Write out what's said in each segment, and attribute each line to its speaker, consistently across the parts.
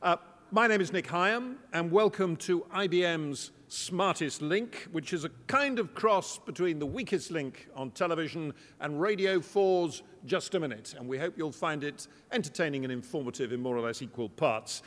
Speaker 1: My name is Nick Hyam, and welcome to IBM's Smartest Link, which is a kind of cross between the weakest link on television and Radio 4's Just a Minute, and we hope you'll find it entertaining and informative in more or less equal parts.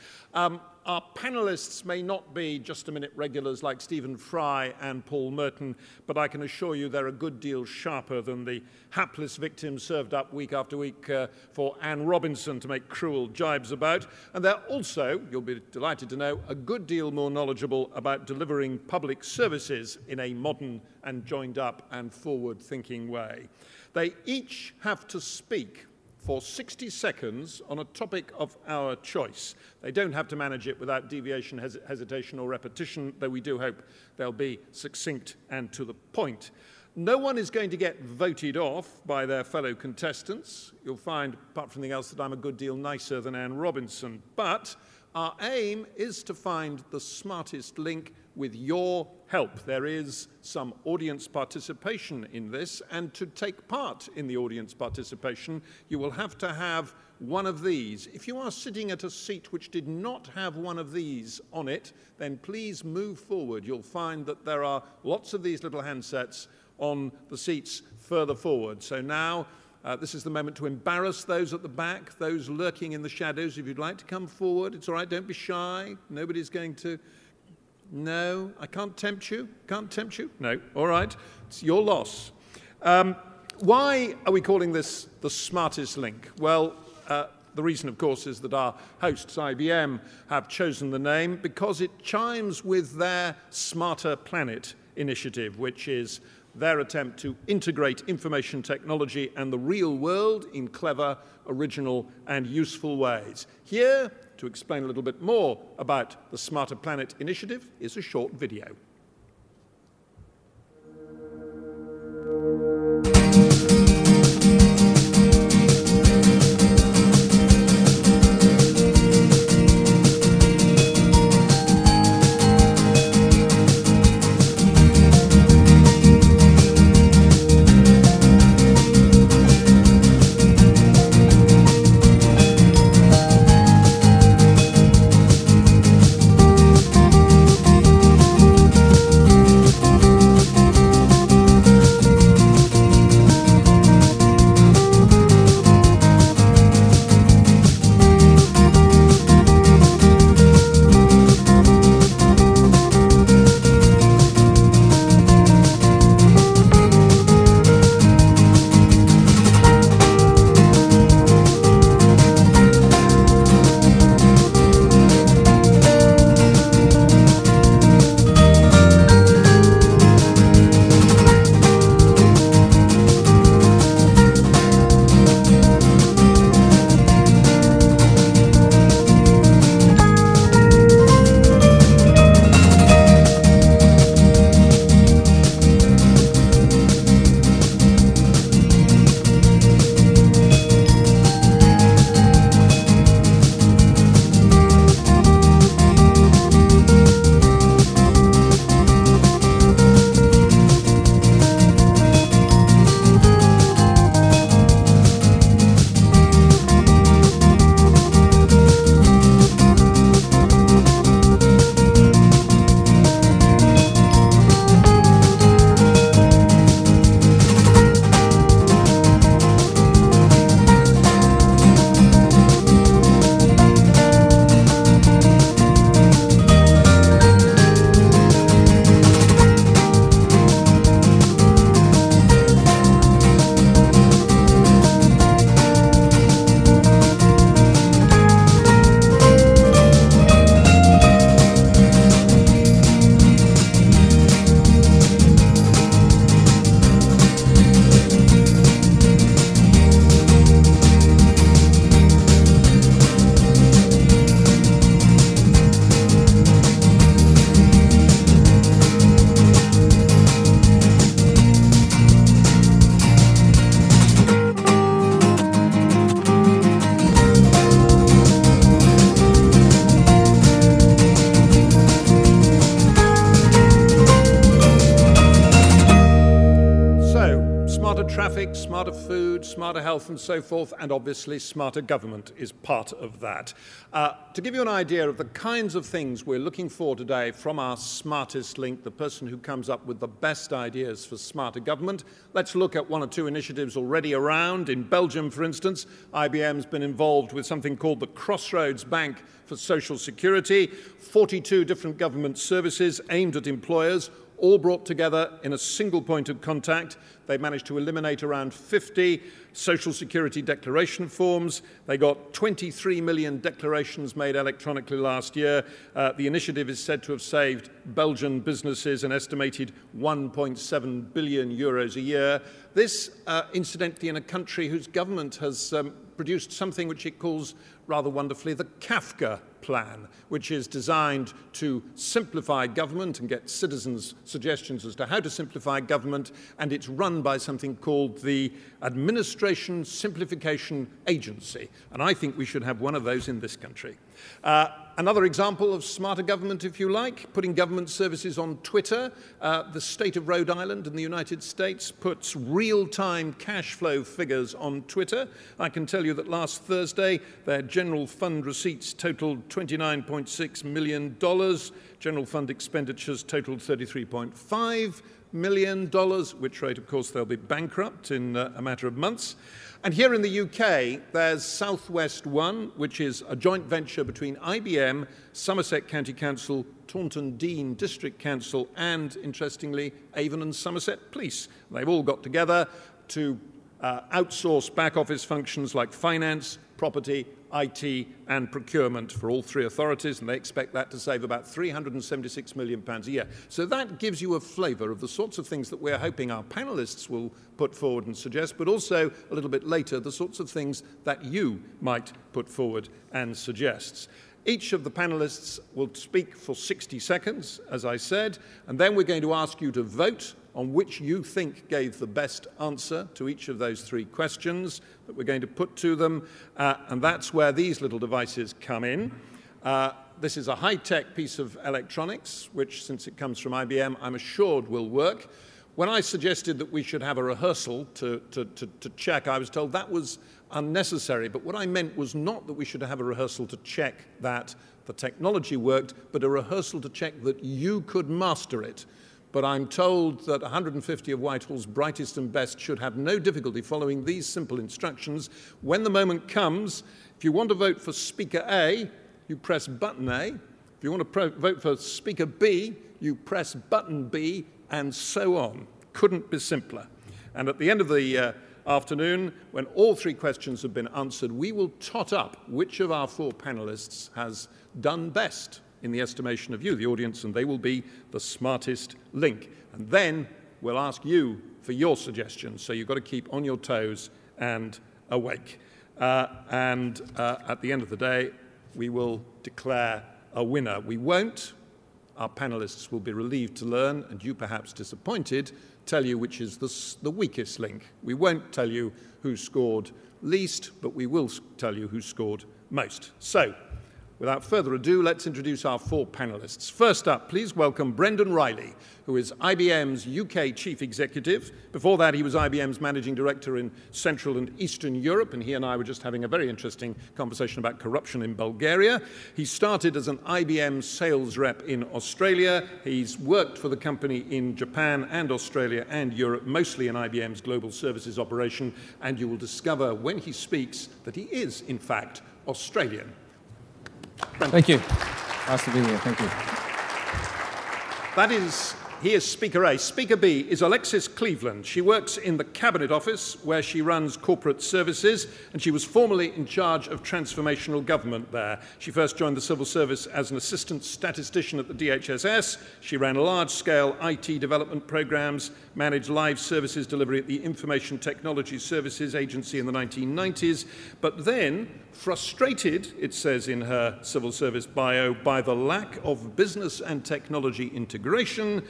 Speaker 1: Our panelists may not be Just a Minute regulars like Stephen Fry and Paul Merton, but I can assure you they're a good deal sharper than the hapless victims served up week after week for Anne Robinson to make cruel jibes about. And they're also, you'll be delighted to know, a good deal more knowledgeable about delivering public services in a modern and joined up and forward-thinking way. They each have to speak for 60 seconds on a topic of our choice. They don't have to manage it without deviation, hesitation or repetition, though we do hope they'll be succinct and to the point. No one is going to get voted off by their fellow contestants. You'll find, apart from anything else, that I'm a good deal nicer than Anne Robinson. But our aim is to find the smartest link with your help. There is some audience participation in this, and to take part in the audience participation, you will have to have one of these. If you are sitting at a seat which did not have one of these on it, then please move forward. You'll find that there are lots of these little handsets on the seats further forward. So now, this is the moment to embarrass those at the back, those lurking in the shadows. If you'd like to come forward, it's all right, don't be shy. Nobody's going to... No, I can't tempt you. Can't tempt you? No, all right. It's your loss. Why are we calling this the smartest link? Well, the reason, of course, is that our hosts, IBM, have chosen the name because it chimes with their Smarter Planet initiative, which is their attempt to integrate information technology and the real world in clever, original, and useful ways. Here, to explain a little bit more about the Smarter Planet initiative, is a short video. smarter traffic, smarter food, smarter health and so forth, and obviously smarter government is part of that. To give you an idea of the kinds of things we're looking for today from our smartest link, the person who comes up with the best ideas for smarter government, let's look at one or two initiatives already around. In Belgium, for instance, IBM's been involved with something called the Crossroads Bank for Social Security, 42 different government services aimed at employers, all brought together in a single point of contact. They managed to eliminate around 50 Social Security declaration forms. They got 23 million declarations made electronically last year. The initiative is said to have saved Belgian businesses an estimated 1.7 billion euros a year. This, incidentally, in a country whose government has produced something which it calls rather wonderfully the Kafka plan, which is designed to simplify government and get citizens' suggestions as to how to simplify government, and it's run by something called the Administration Simplification Agency, and I think we should have one of those in this country. Another example of smarter government, if you like, putting government services on Twitter. The state of Rhode Island in the United States puts real-time cash flow figures on Twitter. I can tell you that last Thursday, their general fund receipts totaled $29.6 million. General fund expenditures totaled $33.5 million, which rate, of course, they'll be bankrupt in a matter of months. And here in the UK, there's Southwest One, which is a joint venture between IBM, Somerset County Council, Taunton Deane District Council, and, interestingly, Avon and Somerset Police. They've all got together to outsource back-office functions like finance, property, IT and procurement for all three authorities, and they expect that to save about £376 million a year. So that gives you a flavour of the sorts of things that we're hoping our panellists will put forward and suggest, but also, a little bit later, the sorts of things that you might put forward and suggest. Each of the panellists will speak for 60 seconds, as I said, and then we're going to ask you to vote on which you think gave the best answer to each of those three questions that we're going to put to them, and that's where these little devices come in. This is a high-tech piece of electronics, which, since it comes from IBM, I'm assured will work. When I suggested that we should have a rehearsal to check, I was told that was unnecessary, but what I meant was not that we should have a rehearsal to check that the technology worked, but a rehearsal to check that you could master it. But I'm told that 150 of Whitehall's brightest and best should have no difficulty following these simple instructions. When the moment comes, if you want to vote for Speaker A, you press button A. If you want to vote for Speaker B, you press button B, and so on. Couldn't be simpler. And at the end of the afternoon, when all three questions have been answered, we will tot up which of our four panellists has done best in the estimation of you, the audience, and they will be the smartest link. And then we'll ask you for your suggestions, so you've got to keep on your toes and awake. At the end of the day, we will declare a winner. We won't. Our panellists will be relieved to learn, and you perhaps disappointed, tell you which is the weakest link. We won't tell you who scored least, but we will tell you who scored most. So, without further ado, let's introduce our four panellists. First up, please welcome Brendan Riley, who is IBM's UK Chief Executive. Before that, he was IBM's Managing Director in Central and Eastern Europe, and he and I were just having a very interesting conversation about corruption in Bulgaria. He started as an IBM sales rep in Australia. He's worked for the company in Japan and Australia and Europe, mostly in IBM's global services operation, and you will discover when he speaks that he is, in fact, Australian. Brendan.
Speaker 2: Thank you. Nice to be here. Thank you.
Speaker 1: He is Speaker A. Speaker B is Alexis Cleveland. She works in the Cabinet Office, where she runs corporate services, and she was formerly in charge of transformational government there. She first joined the civil service as an assistant statistician at the DHSS. She ran large-scale IT development programs, managed live services delivery at the Information Technology Services Agency in the 1990s, but then, frustrated, it says in her civil service bio, by the lack of business and technology integration,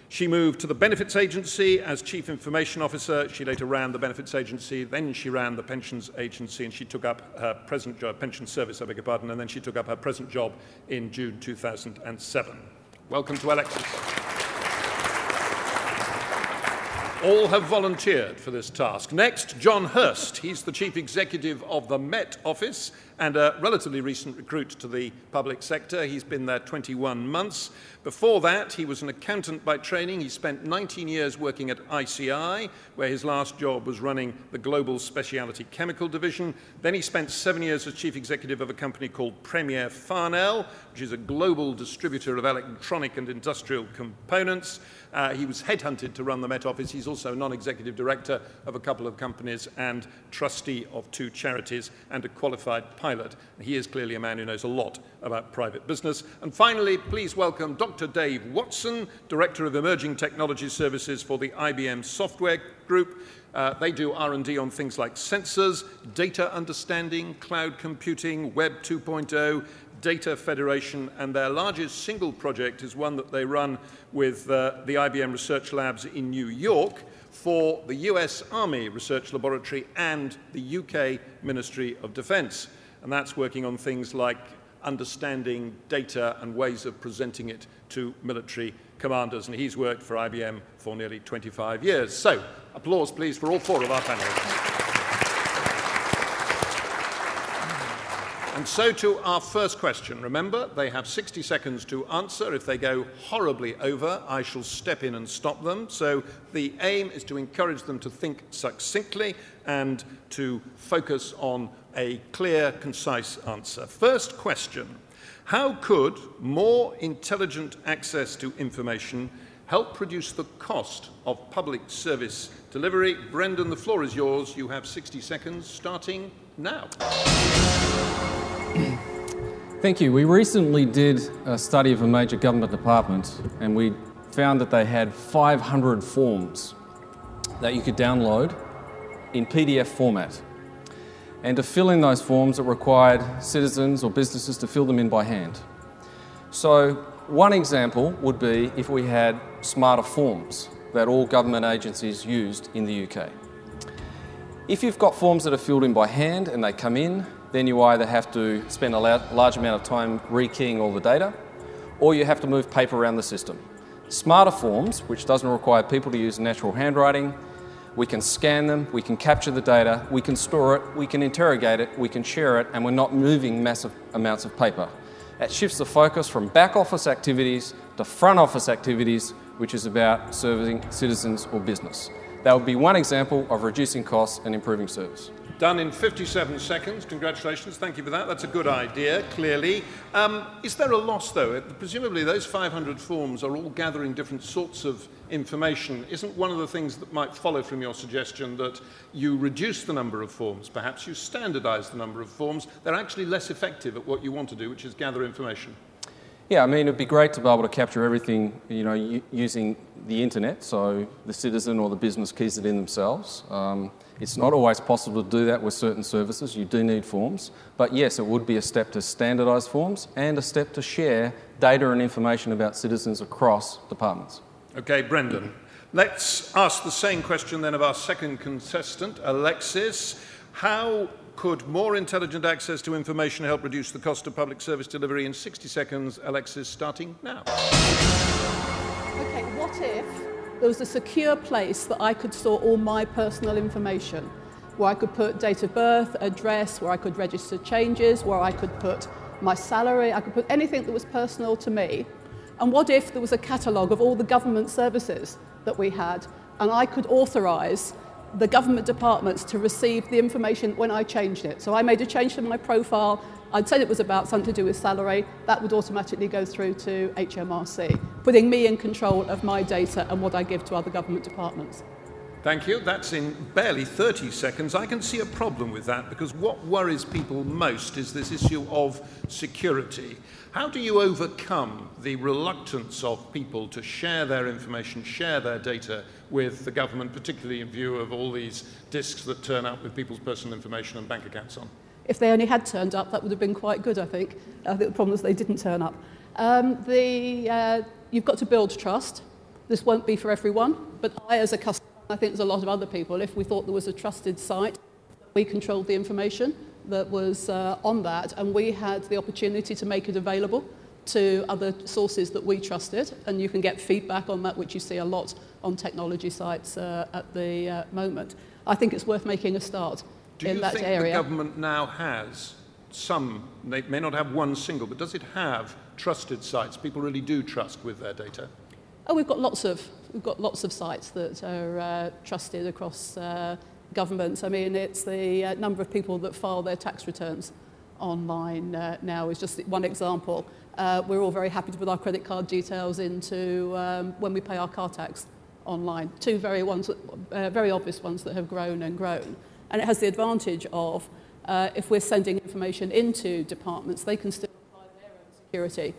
Speaker 1: she moved to the Benefits Agency as Chief Information Officer. She later ran the Benefits Agency, then she ran the Pensions Agency, and she took up her present job, Pension Service, I beg your pardon, and then she took up her present job in June 2007. Welcome to Alexis. All have volunteered for this task. Next, John Hurst. He's the Chief Executive of the Met Office and a relatively recent recruit to the public sector. He's been there 21 months. Before that, he was an accountant by training. He spent 19 years working at ICI, where his last job was running the Global Specialty Chemical Division. Then he spent 7 years as Chief Executive of a company called Premier Farnell, which is a global distributor of electronic and industrial components. He was headhunted to run the Met Office. He's also non-executive director of a couple of companies and trustee of 2 charities and a qualified pilot. He is clearly a man who knows a lot about private business. And finally, please welcome Dr. Dave Watson, Director of Emerging Technology Services for the IBM Software Group. They do R&D on things like sensors, data understanding, cloud computing, Web 2.0, data federation, and their largest single project is one that they run with the IBM Research Labs in New York for the US Army Research Laboratory and the UK Ministry of Defence. And that's working on things like understanding data and ways of presenting it to military commanders. And he's worked for IBM for nearly 25 years. So, applause please for all 4 of our panelists. And so to our first question. Remember, they have 60 seconds to answer. If they go horribly over, I shall step in and stop them. So the aim is to encourage them to think succinctly and to focus on a clear, concise answer. First question. How could more intelligent access to information help reduce the cost of public service delivery? Brendan, the floor is yours. You have 60 seconds starting now.
Speaker 2: Thank you. We recently did a study of a major government department, and we found that they had 500 forms that you could download in PDF format. And to fill in those forms, it required citizens or businesses to fill them in by hand. So one example would be if we had smarter forms that all government agencies used in the UK. If you've got forms that are filled in by hand and they come in, then you either have to spend a large amount of time rekeying all the data, or you have to move paper around the system. Smarter forms, which doesn't require people to use natural handwriting, we can scan them, we can capture the data, we can store it, we can interrogate it, we can share it, and we're not moving massive amounts of paper. That shifts the focus from back office activities to front office activities, which is about serving citizens or business. That would be one example of reducing costs and improving service.
Speaker 1: Done in 57 seconds. Congratulations. Thank you for that. That's a good idea, clearly. Is there a loss, though? Presumably those 500 forms are all gathering different sorts of information. Isn't one of the things that might follow from your suggestion that you reduce the number of forms, perhaps you standardize the number of forms? They're actually less effective at what you want to do, which is gather information.
Speaker 2: Yeah, I mean, it'd be great to be able to capture everything, using the internet, so the citizen or the business keys it in themselves. It's not always possible to do that with certain services. You do need forms. But yes, it would be a step to standardise forms and a step to share data and information about citizens across departments. Okay,
Speaker 1: Brendan. Let's ask the same question then of our second contestant, Alexis. How could more intelligent access to information help reduce the cost of public service delivery? In 60 seconds, Alexis, starting now.
Speaker 3: Okay, what if there was a secure place that I could store all my personal information, where I could put date of birth, address, where I could register changes, where I could put my salary, I could put anything that was personal to me? And what if there was a catalogue of all the government services that we had, and I could authorise the government departments to receive the information when I changed it? So I made a change to my profile. I'd said it was about something to do with salary. That would automatically go through to HMRC, putting me in control of my data and what I give to other government departments.
Speaker 1: Thank you. That's in barely 30 seconds. I can see a problem with that because what worries people most is this issue of security. How do you overcome the reluctance of people to share their information, share their data with the government, particularly in view of all these disks that turn up with people's personal information and bank accounts on?
Speaker 3: If they only had turned up, that would have been quite good, I think. I think the problem is they didn't turn up. You've got to build trust. This won't be for everyone, but I, as a customer, I think there's a lot of other people, if we thought there was a trusted site, we controlled the information that was on that, and we had the opportunity to make it available to other sources that we trusted, and you can get feedback on that, which you see a lot on technology sites at the moment. I think it's worth making a start in that area.
Speaker 1: Do you think the government now has some, they may not have one single, but does it have trusted sites people really do trust with their data?
Speaker 3: Oh, we've got lots of sites that are trusted across government. I mean, it's the number of people that file their tax returns online now is just one example. We're all very happy to put our credit card details into when we pay our car tax online. Two very obvious ones that have grown and grown. And it has the advantage of if we're sending information into departments, they can still apply their own security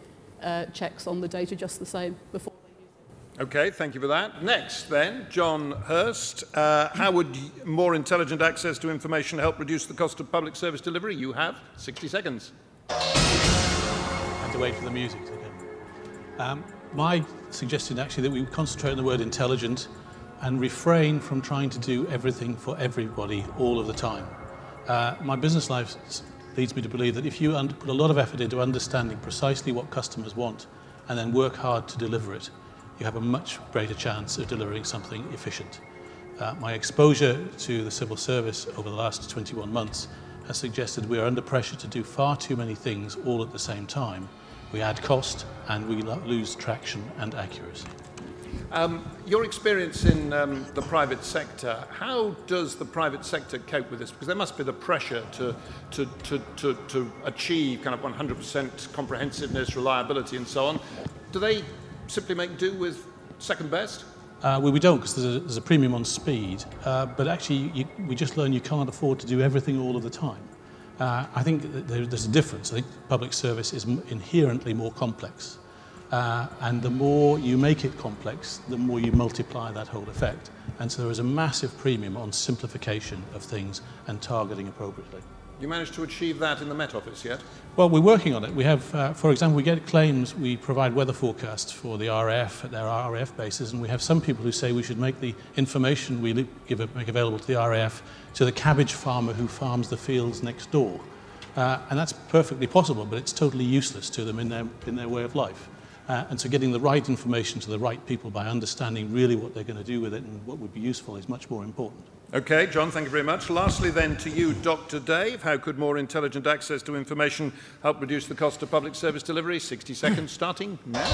Speaker 3: checks on the data just the same before they use it.
Speaker 1: Okay, thank you for that. Next then, John Hurst. How would more intelligent access to information help reduce the cost of public service delivery? You have 60 seconds.
Speaker 4: I had to wait for the music to come. My suggestion actually that we concentrate on the word intelligent and refrain from trying to do everything for everybody all of the time. My business life leads me to believe that if you put a lot of effort into understanding precisely what customers want and then work hard to deliver it, you have a much greater chance of delivering something efficient. My exposure to the civil service over the last 21 months has suggested we are under pressure to do far too many things all at the same time. We add cost and we lose traction and accuracy.
Speaker 1: Your experience in the private sector, how does the private sector cope with this? Because there must be the pressure to achieve kind of 100% comprehensiveness, reliability and so on. Do they simply make do with second best?
Speaker 4: Well, we don't, because there's a premium on speed, but actually we just learn you can't afford to do everything all of the time. I think there's a difference. I think public service is inherently more complex. And the more you make it complex, the more you multiply that whole effect. And so there is a massive premium on simplification of things and targeting appropriately.
Speaker 1: You managed to achieve that in the Met Office yet?
Speaker 4: Well, we're working on it. We have, for example, we get claims, we provide weather forecasts for the RAF at their RAF bases, and we have some people who say we should make the information we make available to the RAF to the cabbage farmer who farms the fields next door. And that's perfectly possible, but it's totally useless to them in their way of life. And so getting the right information to the right people by understanding really what they're going to do with it and what would be useful is much more important.
Speaker 1: Okay, John, thank you very much. Lastly then to you, Dr. Dave. How could more intelligent access to information help reduce the cost of public service delivery? 60 seconds starting now.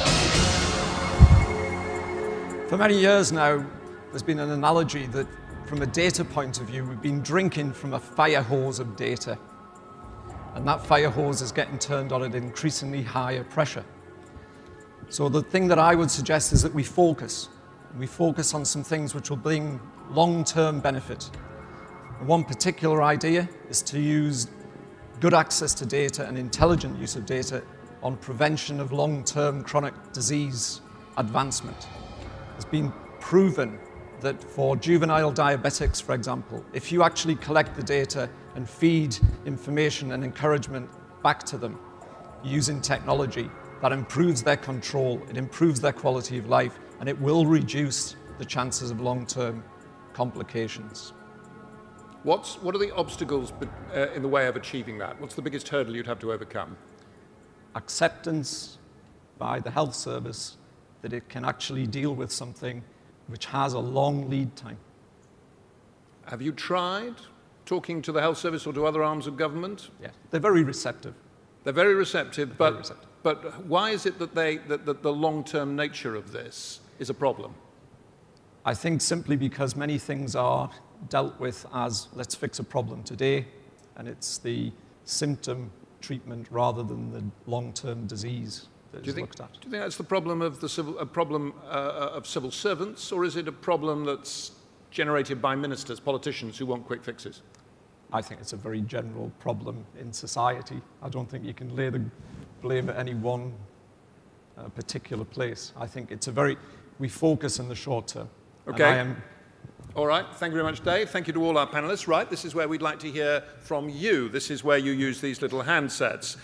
Speaker 5: For many years now, there's been an analogy that from a data point of view, we've been drinking from a fire hose of data. And that fire hose is getting turned on at increasingly higher pressure. So the thing that I would suggest is that we focus. We focus on some things which will bring long-term benefit. And one particular idea is to use good access to data and intelligent use of data on prevention of long-term chronic disease advancement. It's been proven that for juvenile diabetics, for example, if you actually collect the data and feed information and encouragement back to them using technology, that improves their control, it improves their quality of life, and it will reduce the chances of long-term complications.
Speaker 1: What are the obstacles in the way of achieving that? What's the biggest hurdle you'd have to overcome?
Speaker 5: Acceptance by the health service that it can actually deal with something which has a long lead time.
Speaker 1: Have you tried talking to the health service or to other arms of government?
Speaker 5: Yeah, they're very receptive.
Speaker 1: They're very receptive, but why is it that the long-term nature of this is a problem?
Speaker 5: I think simply because many things are dealt with as, let's fix a problem today, and it's the symptom treatment rather than the long-term disease that is looked at.
Speaker 1: Do you think that's the problem of of civil servants, or is it a problem that's generated by ministers, politicians who want quick fixes?
Speaker 5: I think it's a very general problem in society. I don't think you can lay the blame at any one particular place. I think it's we focus in the short term.
Speaker 1: Okay. All right. Thank you very much, Dave. Thank you to all our panelists. Right, this is where we'd like to hear from you. This is where you use these little handsets.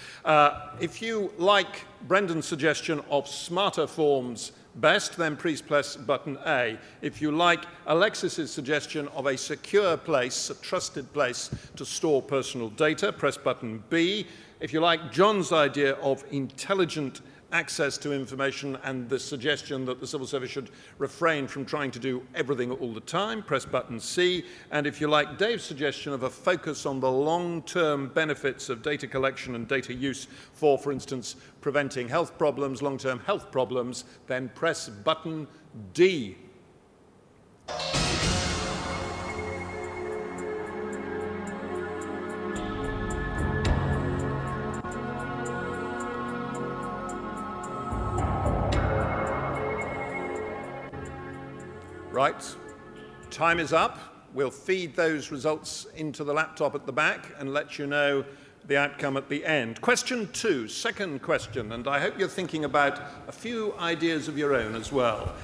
Speaker 1: If you like Brendan's suggestion of smarter forms best, then please press button A. If you like Alexis's suggestion of a secure place, a trusted place to store personal data, press button B. If you like John's idea of intelligent access to information and the suggestion that the civil service should refrain from trying to do everything all the time, press button C. And if you like Dave's suggestion of a focus on the long-term benefits of data collection and data use for instance, preventing health problems, long-term health problems, then press button D. Right, time is up. We'll feed those results into the laptop at the back and let you know the outcome at the end. Question 2, second question, and I hope you're thinking about a few ideas of your own as well.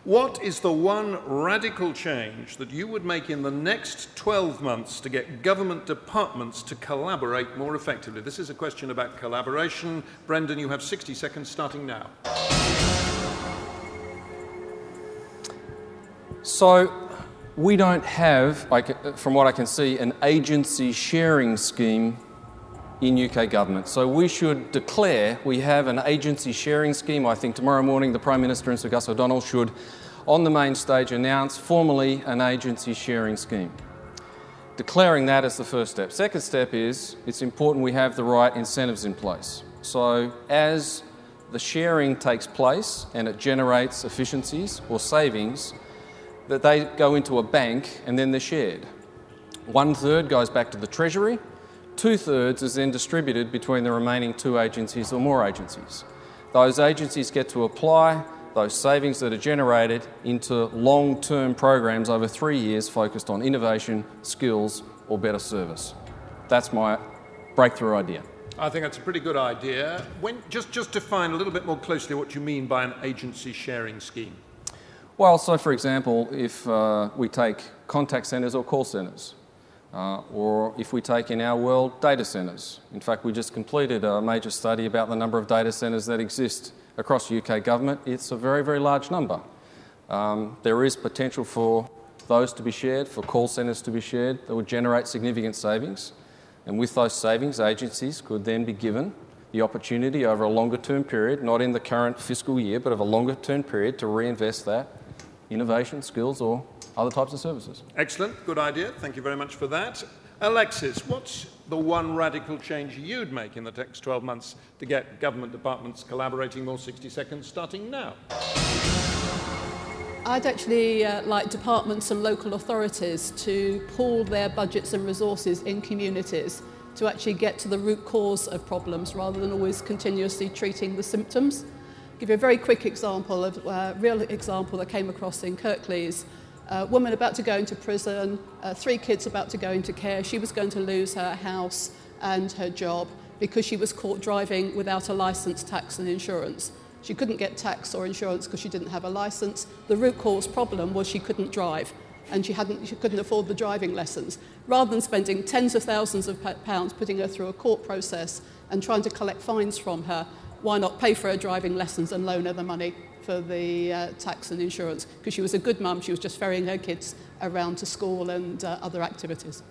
Speaker 1: What is the one radical change that you would make in the next 12 months to get government departments to collaborate more effectively? This is a question about collaboration. Brendan, you have 60 seconds starting now.
Speaker 2: So we don't have, from what I can see, an agency sharing scheme in UK government. So we should declare we have an agency sharing scheme. I think tomorrow morning the Prime Minister and Sir Gus O'Donnell should, on the main stage, announce formally an agency sharing scheme. Declaring that as the first step. Second step is it's important we have the right incentives in place. So as the sharing takes place and it generates efficiencies or savings, that they go into a bank and then they're shared. 1/3 goes back to the Treasury, 2/3 is then distributed between the remaining 2 agencies or more agencies. Those agencies get to apply those savings that are generated into long-term programs over 3 years focused on innovation, skills or better service. That's my breakthrough idea.
Speaker 1: I think that's a pretty good idea. Just define a little bit more closely what you mean by an agency sharing scheme.
Speaker 2: Well, so for example, if we take contact centres or call centres, or if we take in our world data centres. In fact, we just completed a major study about the number of data centres that exist across UK government. It's a very, very large number. There is potential for those to be shared, for call centres to be shared, that would generate significant savings. And with those savings, agencies could then be given the opportunity over a longer term period, not in the current fiscal year, but of a longer term period to reinvest that innovation, skills or other types of services.
Speaker 1: Excellent, good idea. Thank you very much for that. Alexis, what's the one radical change you'd make in the next 12 months to get government departments collaborating more? 60 seconds starting now.
Speaker 3: I'd actually like departments and local authorities to pool their budgets and resources in communities to actually get to the root cause of problems rather than always continuously treating the symptoms. I'll give you a very quick example of a real example that came across in Kirklees. A woman about to go into prison, 3 kids about to go into care. She was going to lose her house and her job because she was caught driving without a licence, tax and insurance. She couldn't get tax or insurance because she didn't have a licence. The root cause problem was she couldn't drive and she couldn't afford the driving lessons. Rather than spending tens of thousands of pounds putting her through a court process and trying to collect fines from her, why not pay for her driving lessons and loan her the money for the tax and insurance? Because she was a good mum, she was just ferrying her kids around to school and other activities.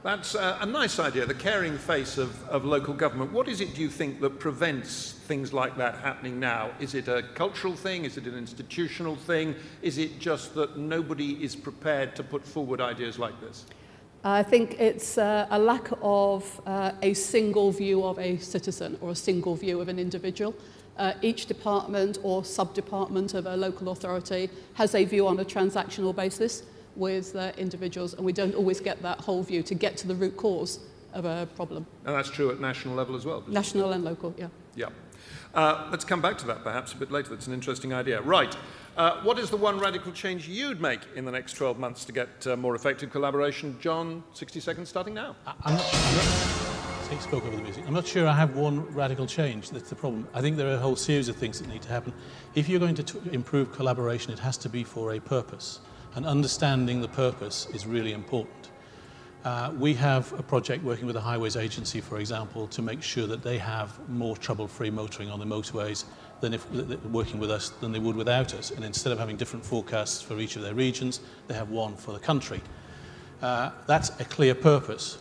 Speaker 1: That's a nice idea, the caring face of local government. What is it, do you think, that prevents things like that happening now? Is it a cultural thing? Is it an institutional thing? Is it just that nobody is prepared to put forward ideas like this?
Speaker 3: I think it's a lack of a single view of a citizen or a single view of an individual. Each department or sub-department of a local authority has a view on a transactional basis with individuals, and we don't always get that whole view to get to the root cause of a problem.
Speaker 1: And that's true at national level as well?
Speaker 3: National and local, yeah.
Speaker 1: Yeah. Let's come back to that perhaps a bit later. That's an interesting idea. Right. What is the one radical change you'd make in the next 12 months to get more effective collaboration? John, 60 seconds starting now.
Speaker 4: He spoke over the music. I'm not sure I have one radical change. That's the problem. I think there are a whole series of things that need to happen. If you're going to improve collaboration, it has to be for a purpose. And understanding the purpose is really important. We have a project working with the Highways Agency, for example, to make sure that they have more trouble-free motoring on the motorways than if working with us than they would without us. And instead of having different forecasts for each of their regions, they have one for the country. That's a clear purpose.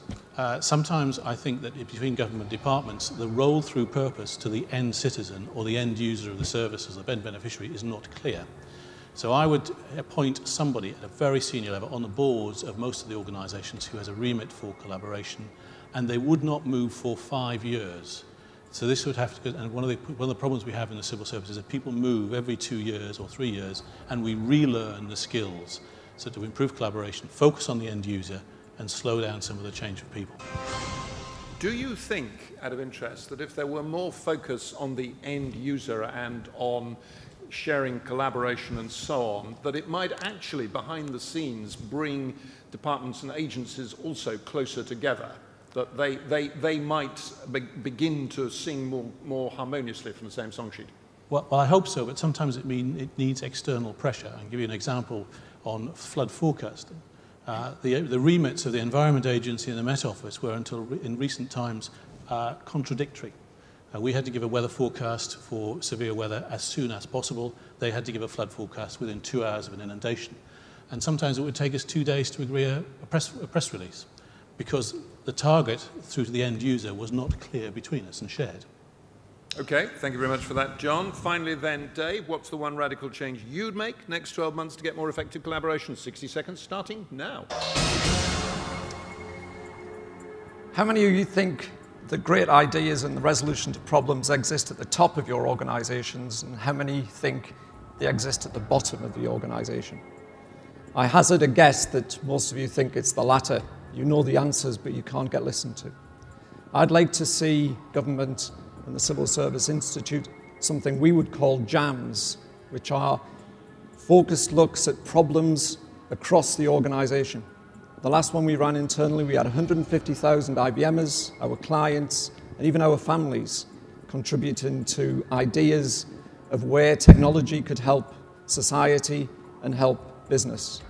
Speaker 4: Sometimes I think that between government departments, the roll-through purpose to the end citizen or the end user of the service as the end beneficiary is not clear. So I would appoint somebody at a very senior level on the boards of most of the organisations who has a remit for collaboration, and they would not move for 5 years. So this would have to, and one of the problems we have in the civil service is that people move every 2 years or 3 years, and we relearn the skills. So to improve collaboration, focus on the end user, and slow down some of the change of people.
Speaker 1: Do you think, out of interest, that if there were more focus on the end user and on sharing collaboration and so on, that it might actually, behind the scenes, bring departments and agencies also closer together? That they might begin to sing more harmoniously from the same song sheet?
Speaker 4: Well, I hope so, but sometimes it needs external pressure. I'll give you an example on flood forecasting. The remits of the Environment Agency and the Met Office were, until in recent times, contradictory. We had to give a weather forecast for severe weather as soon as possible. They had to give a flood forecast within 2 hours of an inundation. And sometimes it would take us 2 days to agree a press release, because the target through to the end user was not clear between us and shared.
Speaker 1: Okay, thank you very much for that, John. Finally then, Dave, what's the one radical change you'd make next 12 months to get more effective collaboration? 60 seconds starting now.
Speaker 5: How many of you think the great ideas and the resolution to problems exist at the top of your organisations, and how many think they exist at the bottom of the organisation? I hazard a guess that most of you think it's the latter. You know the answers, but you can't get listened to. I'd like to see government and the Civil Service Institute something we would call JAMs, which are focused looks at problems across the organisation. The last one we ran internally, we had 150,000 IBMers, our clients, and even our families contributing to ideas of where technology could help society and help business.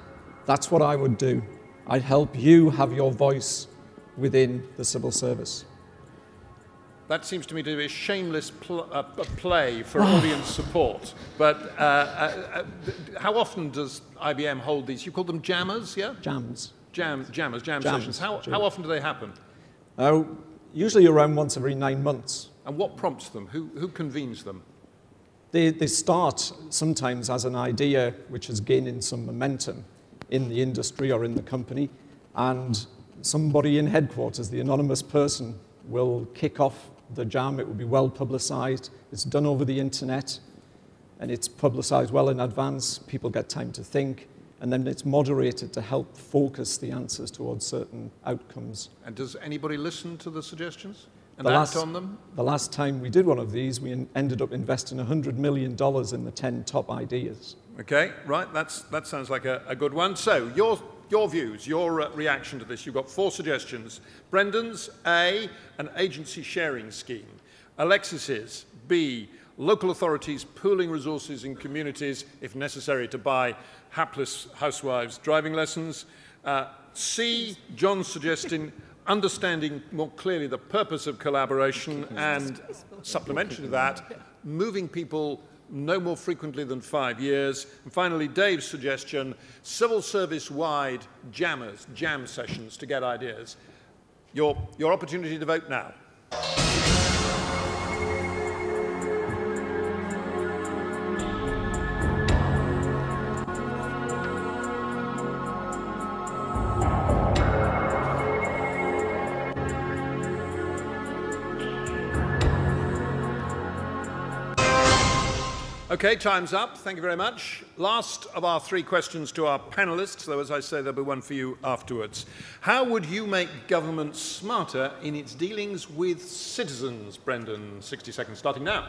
Speaker 5: That's what I would do. I'd help you have your voice within the civil service.
Speaker 1: That seems to me to be a shameless play for audience support. But how often does IBM hold these? You call them jammers, yeah?
Speaker 5: Jams.
Speaker 1: Jam sessions. How often do they happen?
Speaker 5: Usually around once every 9 months.
Speaker 1: And what prompts them? Who convenes them?
Speaker 5: They start sometimes as an idea which is gaining some momentum in the industry or in the company, and somebody in headquarters, the anonymous person, will kick off the jam. It will be well publicised. It's done over the internet, and it's publicised well in advance. People get time to think, and then it's moderated to help focus the answers towards certain outcomes.
Speaker 1: And does anybody listen to the suggestions and act on them?
Speaker 5: The last time we did one of these, we ended up investing $100 million in the 10 top ideas.
Speaker 1: Okay, right, that sounds like a good one. So, your views, your reaction to this. You've got 4 suggestions. Brendan's, A, an agency sharing scheme. Alexis's, B, local authorities pooling resources in communities, if necessary, to buy hapless housewives driving lessons. C, John suggesting understanding more clearly the purpose of collaboration, and supplementary to that, moving people no more frequently than 5 years. And finally, Dave's suggestion, civil service-wide jam sessions to get ideas. Your opportunity to vote now. Okay, time's up. Thank you very much. Last of our 3 questions to our panellists, though as I say, there'll be one for you afterwards. How would you make government smarter in its dealings with citizens? Brendan, 60 seconds starting now.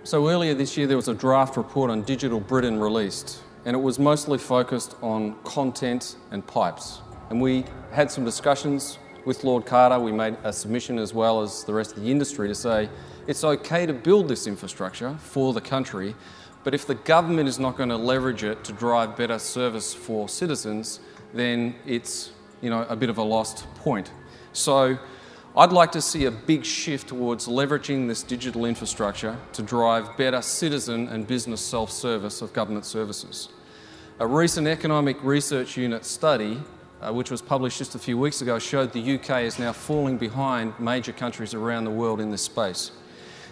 Speaker 2: So earlier this year there was a draft report on Digital Britain released, and it was mostly focused on content and pipes. And we had some discussions with Lord Carter. We made a submission as well as the rest of the industry to say it's okay to build this infrastructure for the country, but if the government is not going to leverage it to drive better service for citizens, then it's a bit of a lost point. So I'd like to see a big shift towards leveraging this digital infrastructure to drive better citizen and business self-service of government services. A recent Economic Research Unit study which was published just a few weeks ago, showed the UK is now falling behind major countries around the world in this space.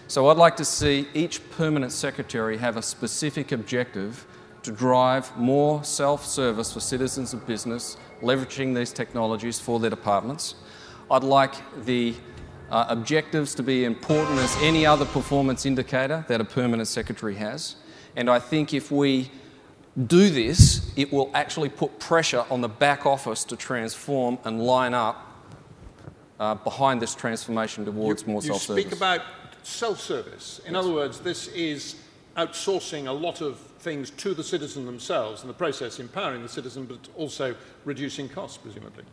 Speaker 2: So I'd like to see each permanent secretary have a specific objective to drive more self-service for citizens of business, leveraging these technologies for their departments. I'd like the objectives to be important as any other performance indicator that a permanent secretary has. And I think if we do this, it will actually put pressure on the back office to transform and line up behind this transformation towards more self-service.
Speaker 1: You speak about self-service. In other words, this is outsourcing a lot of things to the citizen themselves, in the process empowering the citizen, but also reducing costs, presumably.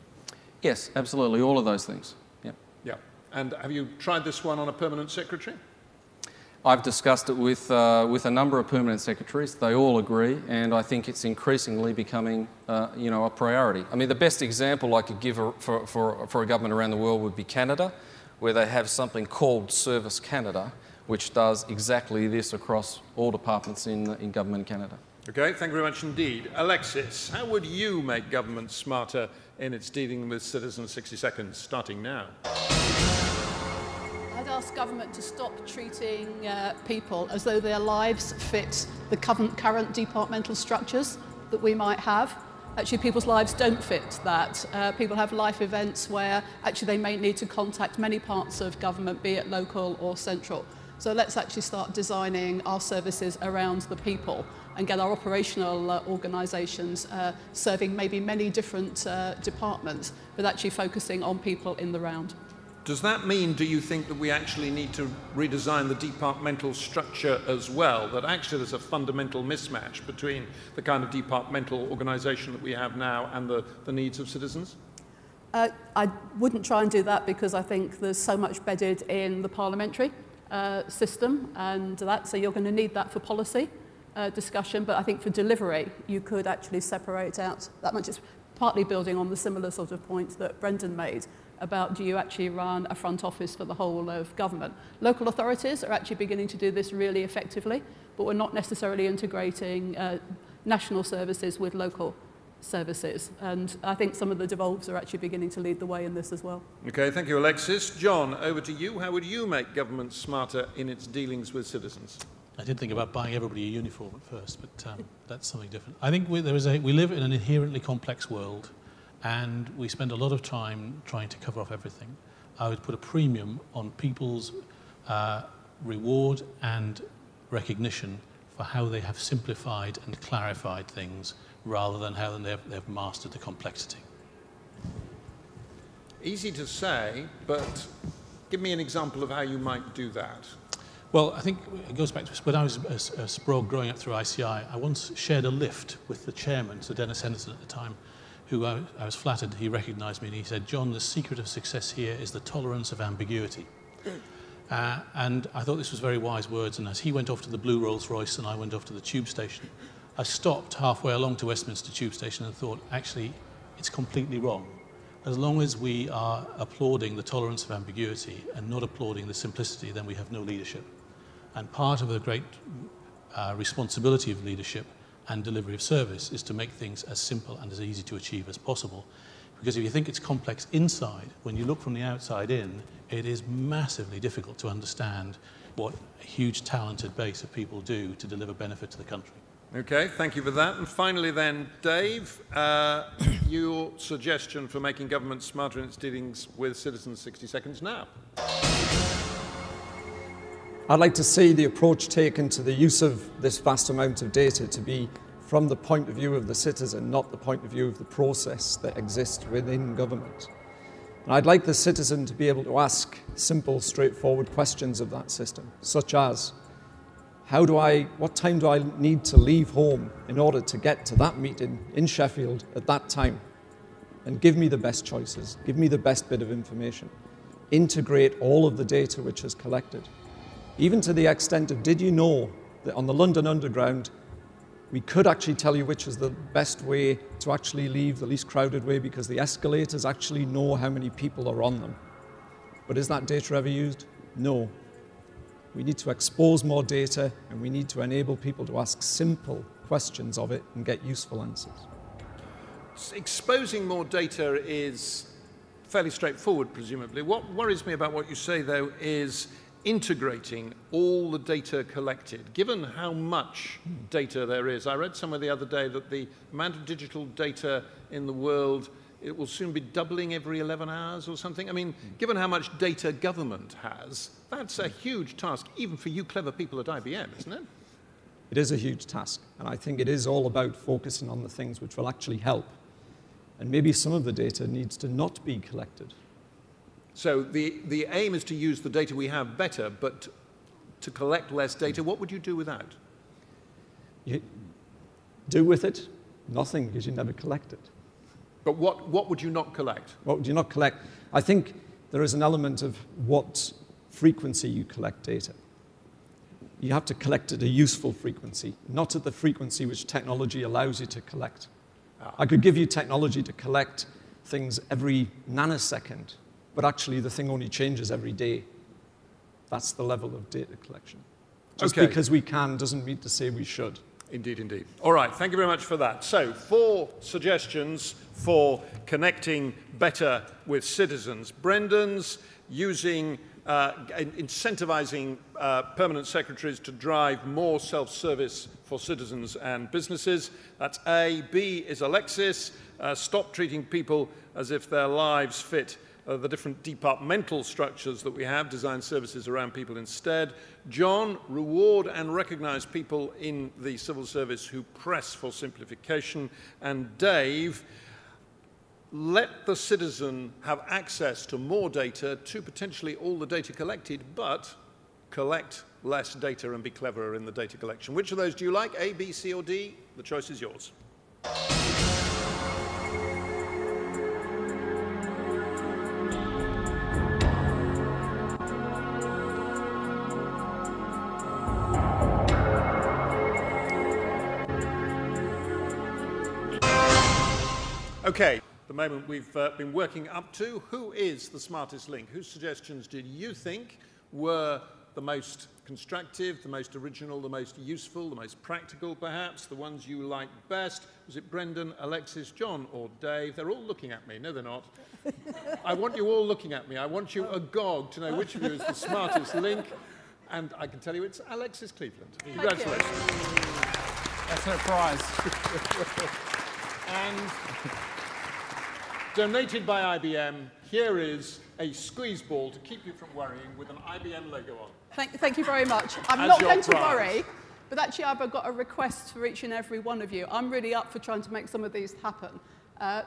Speaker 2: Yes, absolutely, all of those things. Yep.
Speaker 1: Yeah. And have you tried this one on a permanent secretary?
Speaker 2: I've discussed it with a number of permanent secretaries. They all agree, and I think it's increasingly becoming, a priority. I mean, the best example I could give for a government around the world would be Canada, where they have something called Service Canada, which does exactly this across all departments in government in Canada.
Speaker 1: Okay, thank you very much indeed. Alexis, how would you make government smarter in its dealing with citizens? 60 seconds, starting now.
Speaker 3: I'd ask government to stop treating people as though their lives fit the current departmental structures that we might have. Actually, people's lives don't fit that. People have life events where actually they may need to contact many parts of government, be it local or central. So let's actually start designing our services around the people and get our operational organisations serving maybe many different departments, but actually focusing on people in the round.
Speaker 1: Does that mean, do you think, that we actually need to redesign the departmental structure as well, that actually there's a fundamental mismatch between the kind of departmental organisation that we have now and the needs of citizens?
Speaker 3: I wouldn't try and do that because I think there's so much bedded in the parliamentary system, and so you're going to need that for policy discussion, but I think for delivery you could actually separate out that much. It's partly building on the similar sort of points that Brendan made about, do you actually run a front office for the whole of government? Local authorities are actually beginning to do this really effectively, but we're not necessarily integrating national services with local services, and I think some of the devolves are actually beginning to lead the way in this as well.
Speaker 1: Okay, thank you, Alexis. John, over to you. How would you make government smarter in its dealings with citizens?
Speaker 4: I did think about buying everybody a uniform at first, but that's something different. I think we live in an inherently complex world, and we spend a lot of time trying to cover off everything. I would put a premium on people's reward and recognition for how they have simplified and clarified things rather than how they've mastered the complexity.
Speaker 1: Easy to say, but give me an example of how you might do that.
Speaker 4: Well, I think it goes back to when I was a Sprague growing up through ICI. I once shared a lift with the chairman, Sir Dennis Henderson at the time, who I was flattered. He recognised me and he said, "John, the secret of success here is the tolerance of ambiguity." And I thought this was very wise words, and as he went off to the blue Rolls Royce and I went off to the tube station, I stopped halfway along to Westminster tube station and thought, actually, it's completely wrong. As long as we are applauding the tolerance of ambiguity and not applauding the simplicity, then we have no leadership. And part of the great responsibility of leadership and delivery of service is to make things as simple and as easy to achieve as possible. Because if you think it's complex inside, when you look from the outside in, it is massively difficult to understand what a huge talented base of people do to deliver benefit to the country.
Speaker 1: Okay, thank you for that. And finally then, Dave, your suggestion for making government smarter in its dealings with citizens, 60 seconds now.
Speaker 5: I'd like to see the approach taken to the use of this vast amount of data to be from the point of view of the citizen, not the point of view of the process that exists within government. And I'd like the citizen to be able to ask simple, straightforward questions of that system, such as, what time do I need to leave home in order to get to that meeting in Sheffield at that time? And give me the best choices, give me the best bit of information. Integrate all of the data which is collected. Even to the extent of, did you know that on the London Underground, we could actually tell you which is the best way to actually leave, the least crowded way, because the escalators actually know how many people are on them. But is that data ever used? No. We need to expose more data, and we need to enable people to ask simple questions of it and get useful answers.
Speaker 1: exposing more data is fairly straightforward, presumably. What worries me about what you say, though, is integrating all the data collected. Given how much data there is, I read somewhere the other day that the amount of digital data in the world, it will soon be doubling every 11 hours or something. I mean, given how much data government has, that's a huge task, even for you clever people at IBM, isn't it?
Speaker 5: It is a huge task, and I think it is all about focusing on the things which will actually help. And maybe some of the data needs to not be collected.
Speaker 1: So the aim is to use the data we have better, but to collect less data. What would you do without?
Speaker 5: You do with it nothing, because you never collect it.
Speaker 1: But what would you not collect?
Speaker 5: What would you not collect? I think there is an element of what frequency you collect data. You have to collect at a useful frequency, not at the frequency which technology allows you to collect. I could give you technology to collect things every nanosecond, but actually the thing only changes every day. That's the level of data collection. Just because we can doesn't mean to say we should.
Speaker 1: Indeed, indeed. All right, thank you very much for that. So, 4 suggestions for connecting better with citizens. Brendan's using, incentivizing permanent secretaries to drive more self-service for citizens and businesses. That's A. B is Alexis. Stop treating people as if their lives fit the different departmental structures that we have, design services around people instead. John, reward and recognize people in the civil service who press for simplification. And Dave, let the citizen have access to more data, to potentially all the data collected, but collect less data and be cleverer in the data collection. Which of those do you like? A, B, C, or D? The choice is yours. Okay, the moment we've been working up to. Who is the smartest link? Whose suggestions did you think were the most constructive, the most original, the most useful, the most practical perhaps, the ones you liked best? Was it Brendan, Alexis, John, or Dave? They're all looking at me. No, they're not. I want you all looking at me. I want you agog to know which of you is the smartest link. And I can tell you it's Alexis Cleveland. Congratulations.
Speaker 2: That's her prize.
Speaker 1: And donated by IBM, here is a squeeze ball to keep you from worrying with an IBM logo on.
Speaker 3: Thank you very much. I'm
Speaker 1: As
Speaker 3: not
Speaker 1: your
Speaker 3: going to
Speaker 1: prize.
Speaker 3: worry, but actually I've got a request for each and every one of you. I'm really up for trying to make some of these happen.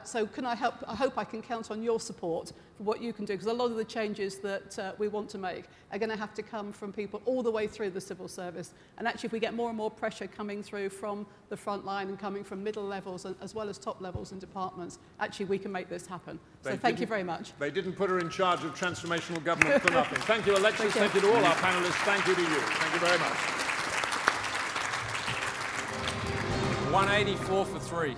Speaker 3: So can I help? I hope I can count on your support for what you can do, because a lot of the changes that we want to make are going to have to come from people all the way through the civil service. And actually, if we get more and more pressure coming through from the front line and coming from middle levels as well as top levels and departments, actually we can make this happen. So thank you very much.
Speaker 1: They didn't put her in charge of transformational government for nothing. Thank you, Alexis. Thank you to all our panelists. Thank you to you. Thank you very much.
Speaker 2: 184 for 3.